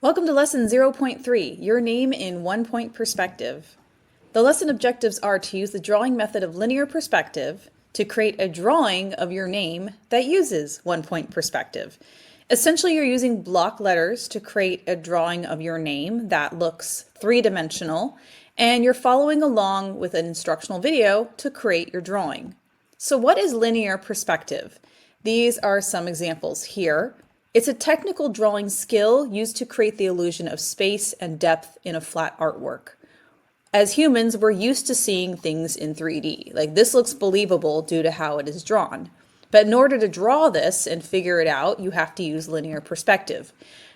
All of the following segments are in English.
Welcome to Lesson 0.3, Your Name in One-Point Perspective. The lesson objectives are to use the drawing method of linear perspective to create a drawing of your name that uses one-point perspective. Essentially, you're using block letters to create a drawing of your name that looks three-dimensional, and you're following along with an instructional video to create your drawing. So what is linear perspective? These are some examples here. It's a technical drawing skill used to create the illusion of space and depth in a flat artwork. As humans, we're used to seeing things in 3D. Like, this looks believable due to how it is drawn. But in order to draw this and figure it out, you have to use linear perspective.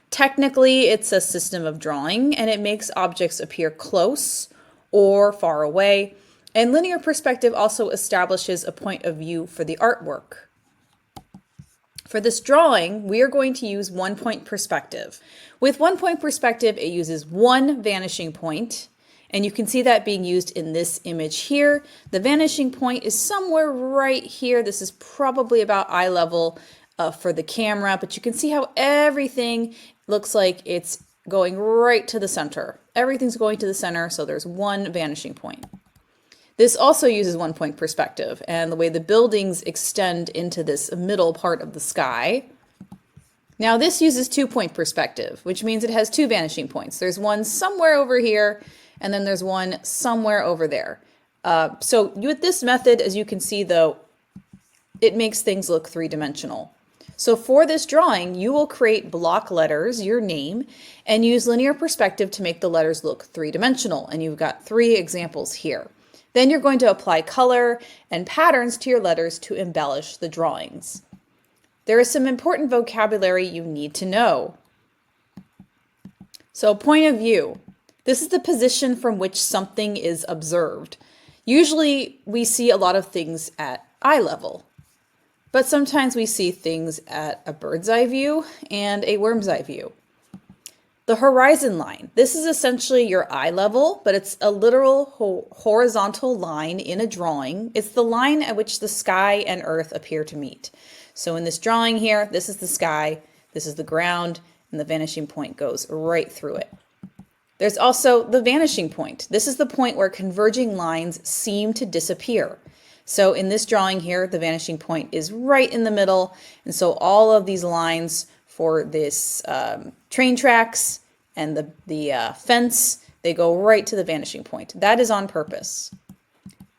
Technically, it's a system of drawing, and it makes objects appear close or far away. And linear perspective also establishes a point of view for the artwork. For this drawing, we are going to use one-point perspective. With one-point perspective, it uses one vanishing point, and you can see that being used in this image here. The vanishing point is somewhere right here. This is probably about eye level for the camera, but you can see how everything looks like it's going right to the center. Everything's going to the center, so there's one vanishing point. This also uses one-point perspective, and the way the buildings extend into this middle part of the sky. Now this uses two-point perspective, which means it has two vanishing points. There's one somewhere over here, and then there's one somewhere over there. So with this method, as you can see though, it makes things look three-dimensional. So for this drawing, you will create block letters, your name, and use linear perspective to make the letters look three-dimensional. And you've got three examples here. Then you're going to apply color and patterns to your letters to embellish the drawings. There is some important vocabulary you need to know. So, point of view. This is the position from which something is observed. Usually we see a lot of things at eye level, but sometimes we see things at a bird's eye view and a worm's eye view. The horizon line. This is essentially your eye level, but it's a literal horizontal line in a drawing. It's the line at which the sky and earth appear to meet. So in this drawing here, this is the sky, this is the ground, and the vanishing point goes right through it. There's also the vanishing point. This is the point where converging lines seem to disappear. So in this drawing here, the vanishing point is right in the middle, and so all of these lines for this train tracks and the fence, they go right to the vanishing point. That is on purpose.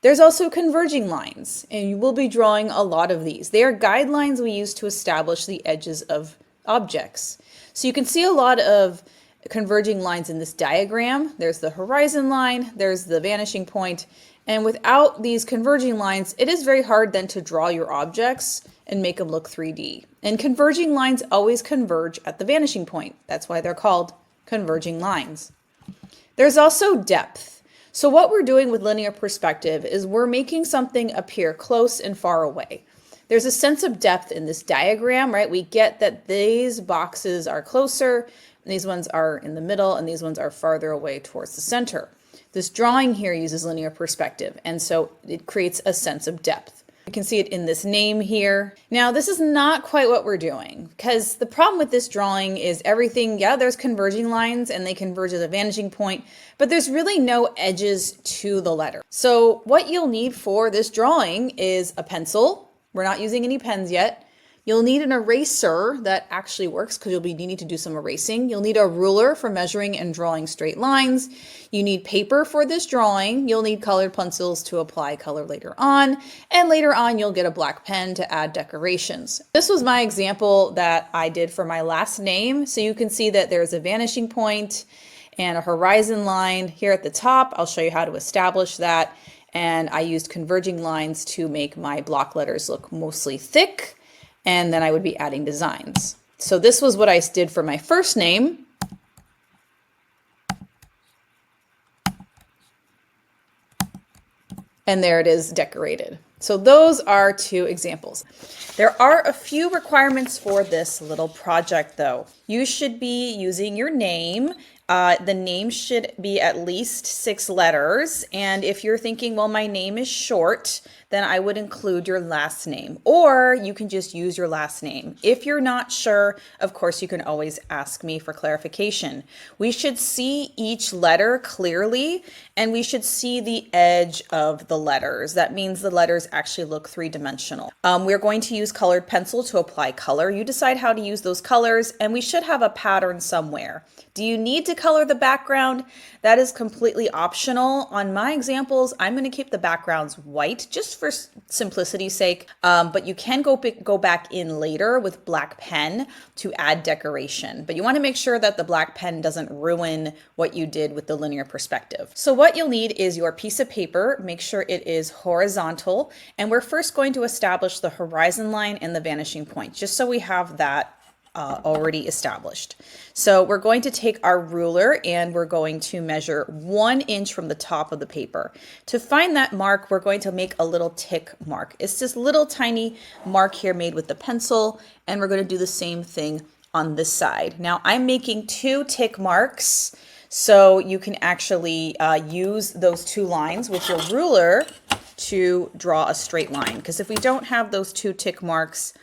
There's also converging lines, and you will be drawing a lot of these. They are guidelines we use to establish the edges of objects. So you can see a lot of converging lines in this diagram. There's the horizon line, there's the vanishing point, and without these converging lines, it is very hard then to draw your objects and make them look 3D. And converging lines always converge at the vanishing point. That's why they're called converging lines. There's also depth. So what we're doing with linear perspective is we're making something appear close and far away. There's a sense of depth in this diagram, right? We get that these boxes are closer, and these ones are in the middle, and these ones are farther away towards the center. This drawing here uses linear perspective, and so it creates a sense of depth. You can see it in this name here. Now, this is not quite what we're doing, because the problem with this drawing is everything, yeah, there's converging lines, and they converge at a vanishing point, but there's really no edges to the letter. So what you'll need for this drawing is a pencil. We're not using any pens yet. You'll need an eraser that actually works because you'll be needing to do some erasing. You'll need a ruler for measuring and drawing straight lines. You need paper for this drawing. You'll need colored pencils to apply color later on. And later on, you'll get a black pen to add decorations. This was my example that I did for my last name. So you can see that there's a vanishing point and a horizon line here at the top. I'll show you how to establish that. And I used converging lines to make my block letters look mostly thick. And then I would be adding designs. So this was what I did for my first name. And there it is decorated. So those are two examples. There are a few requirements for this little project though. you should be using your name. The name should be at least 6 letters. And if you're thinking, well, my name is short, then I would include your last name. Or you can just use your last name. If you're not sure, of course, you can always ask me for clarification. We should see each letter clearly, and we should see the edge of the letters. That means the letters actually look three-dimensional. We're going to use colored pencil to apply color. You decide how to use those colors, and we should have a pattern somewhere. Do you need to color the background? That is completely optional. On my examples, I'm going to keep the backgrounds white just for simplicity's sake, but you can go back in later with black pen to add decoration. But you want to make sure that the black pen doesn't ruin what you did with the linear perspective. So what you'll need is your piece of paper. Make sure it is horizontal, and we're first going to establish the horizon line and the vanishing point, just so we have that already established. So we're going to take our ruler and we're going to measure 1 inch from the top of the paper. To find that mark, we're going to make a little tick mark. It's this little tiny mark here made with the pencil, and we're going to do the same thing on this side. Now I'm making 2 tick marks, so you can actually use those 2 lines with your ruler to draw a straight line, because if we don't have those 2 tick marks,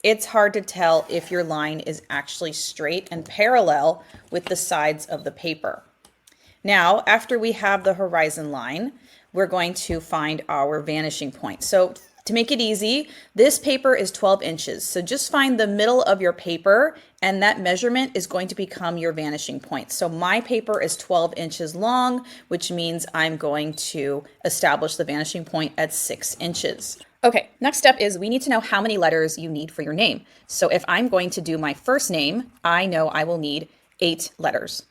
it's hard to tell if your line is actually straight and parallel with the sides of the paper. Now, after we have the horizon line, we're going to find our vanishing point. So to make it easy, this paper is 12 inches. So just find the middle of your paper, and that measurement is going to become your vanishing point. So my paper is 12 inches long, which means I'm going to establish the vanishing point at 6 inches. Okay, next step is we need to know how many letters you need for your name. So if I'm going to do my first name, I know I will need 8 letters.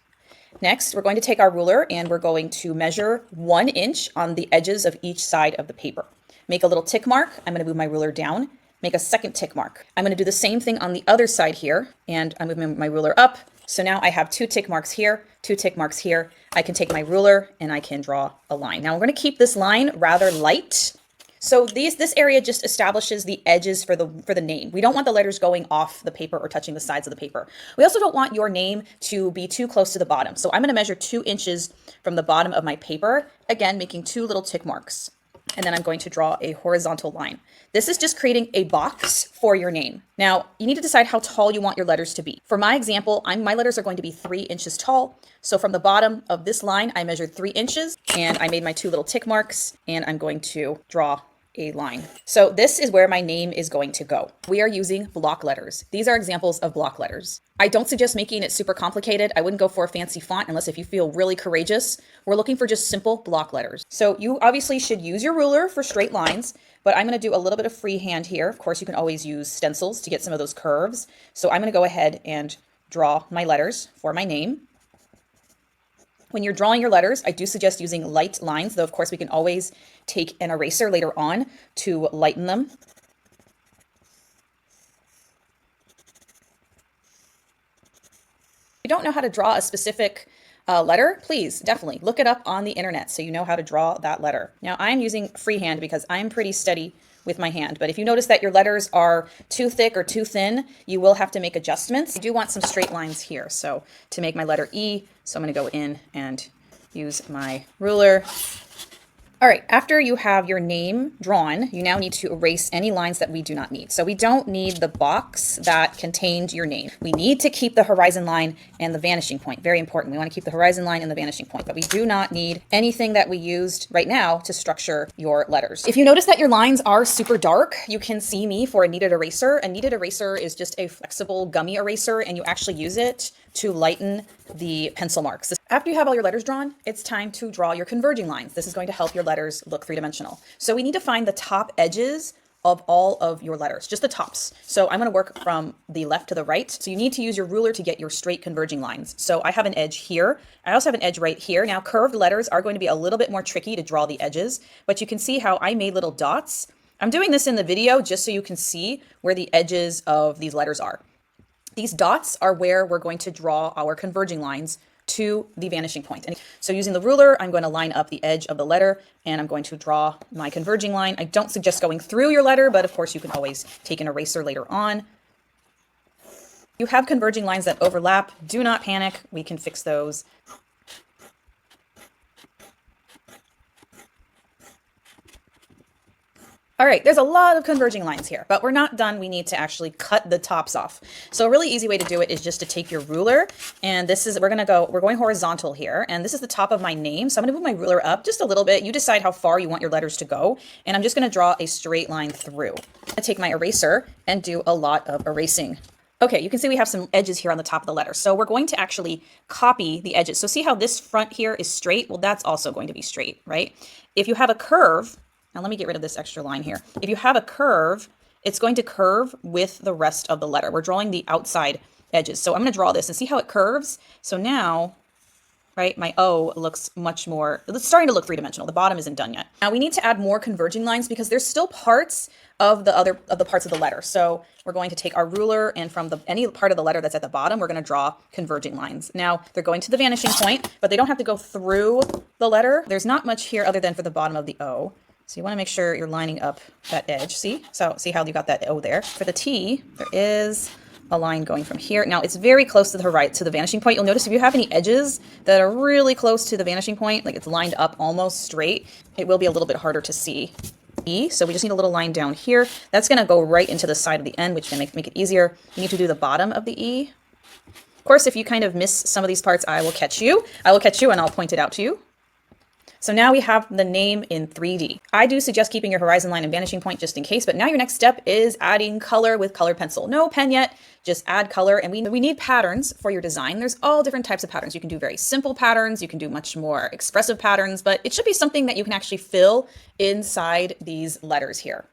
Next, we're going to take our ruler and we're going to measure 1 inch on the edges of each side of the paper. Make a little tick mark. I'm going to move my ruler down. Make a second tick mark. I'm going to do the same thing on the other side here, and I'm moving my ruler up. So now I have 2 tick marks here, 2 tick marks here. I can take my ruler and I can draw a line. Now we're going to keep this line rather light. So this area just establishes the edges for the name. We don't want the letters going off the paper or touching the sides of the paper. We also don't want your name to be too close to the bottom. So I'm going to measure 2 inches from the bottom of my paper, again making 2 little tick marks. And then I'm going to draw a horizontal line. This is just creating a box for your name. Now, you need to decide how tall you want your letters to be. For my example, my letters are going to be 3 inches tall. So from the bottom of this line, I measured 3 inches, and I made my 2 little tick marks, and I'm going to draw a line. So this is where my name is going to go. We are using block letters. These are examples of block letters. I don't suggest making it super complicated. I wouldn't go for a fancy font unless if you feel really courageous. We're looking for just simple block letters. So you obviously should use your ruler for straight lines, but I'm going to do a little bit of freehand here. Of course, you can always use stencils to get some of those curves. So I'm going to go ahead and draw my letters for my name. When you're drawing your letters, I do suggest using light lines, though of course we can always take an eraser later on to lighten them. If you don't know how to draw a specific letter, please definitely look it up on the internet so you know how to draw that letter. Now I'm using freehand because I'm pretty steady with my hand, but if you notice that your letters are too thick or too thin, you will have to make adjustments. I do want some straight lines here, so to make my letter E, so I'm going to go in and use my ruler. All right, after you have your name drawn, you now need to erase any lines that we do not need. So we don't need the box that contained your name. We need to keep the horizon line and the vanishing point. Very important. We want to keep the horizon line and the vanishing point, but we do not need anything that we used right now to structure your letters. If you notice that your lines are super dark, you can see me for a kneaded eraser. A kneaded eraser is just a flexible gummy eraser, and you actually use it to lighten the pencil marks. After you have all your letters drawn, it's time to draw your converging lines. This is going to help your letters look three-dimensional. So we need to find the top edges of all of your letters, just the tops. So I'm going to work from the left to the right. So you need to use your ruler to get your straight converging lines. So I have an edge here. I also have an edge right here. Now curved letters are going to be a little bit more tricky to draw the edges, but you can see how I made little dots. I'm doing this in the video just so you can see where the edges of these letters are. These dots are where we're going to draw our converging lines to the vanishing point. And so using the ruler, I'm going to line up the edge of the letter and I'm going to draw my converging line. I don't suggest going through your letter, but of course you can always take an eraser later on. You have converging lines that overlap. Do not panic. We can fix those. All right, there's a lot of converging lines here, but we're not done. We need to actually cut the tops off. So a really easy way to do it is just to take your ruler, and this is, we're going horizontal here, and this is the top of my name. So I'm gonna move my ruler up just a little bit. You decide how far you want your letters to go, and I'm just gonna draw a straight line through. I'm gonna take my eraser and do a lot of erasing. Okay, you can see we have some edges here on the top of the letter. So we're going to actually copy the edges. So see how this front here is straight? Well, that's also going to be straight, right? If you have a curve, now let me get rid of this extra line here. If you have a curve, it's going to curve with the rest of the letter. We're drawing the outside edges. So I'm going to draw this and see how it curves. So now, right, my O looks much more, it's starting to look three-dimensional. The bottom isn't done yet. Now we need to add more converging lines because there's still parts of the parts of the letter. So we're going to take our ruler, and from any part of the letter that's at the bottom, we're going to draw converging lines. Now they're going to the vanishing point, but they don't have to go through the letter. There's not much here other than for the bottom of the O. So you want to make sure you're lining up that edge. See? So see how you got that O there. For the T, there is a line going from here. Now it's very close to the vanishing point. You'll notice if you have any edges that are really close to the vanishing point, like it's lined up almost straight, it will be a little bit harder to see. E, so we just need a little line down here. That's going to go right into the side of the end, which can make it easier. You need to do the bottom of the E. Of course, if you kind of miss some of these parts, I will catch you. I will catch you and I'll point it out to you. So now we have the name in 3D. I do suggest keeping your horizon line and vanishing point just in case, but now your next step is adding color with colored pencil. No pen yet, just add color, and we need patterns for your design. There's all different types of patterns. You can do very simple patterns, you can do much more expressive patterns, but it should be something that you can actually fill inside these letters here.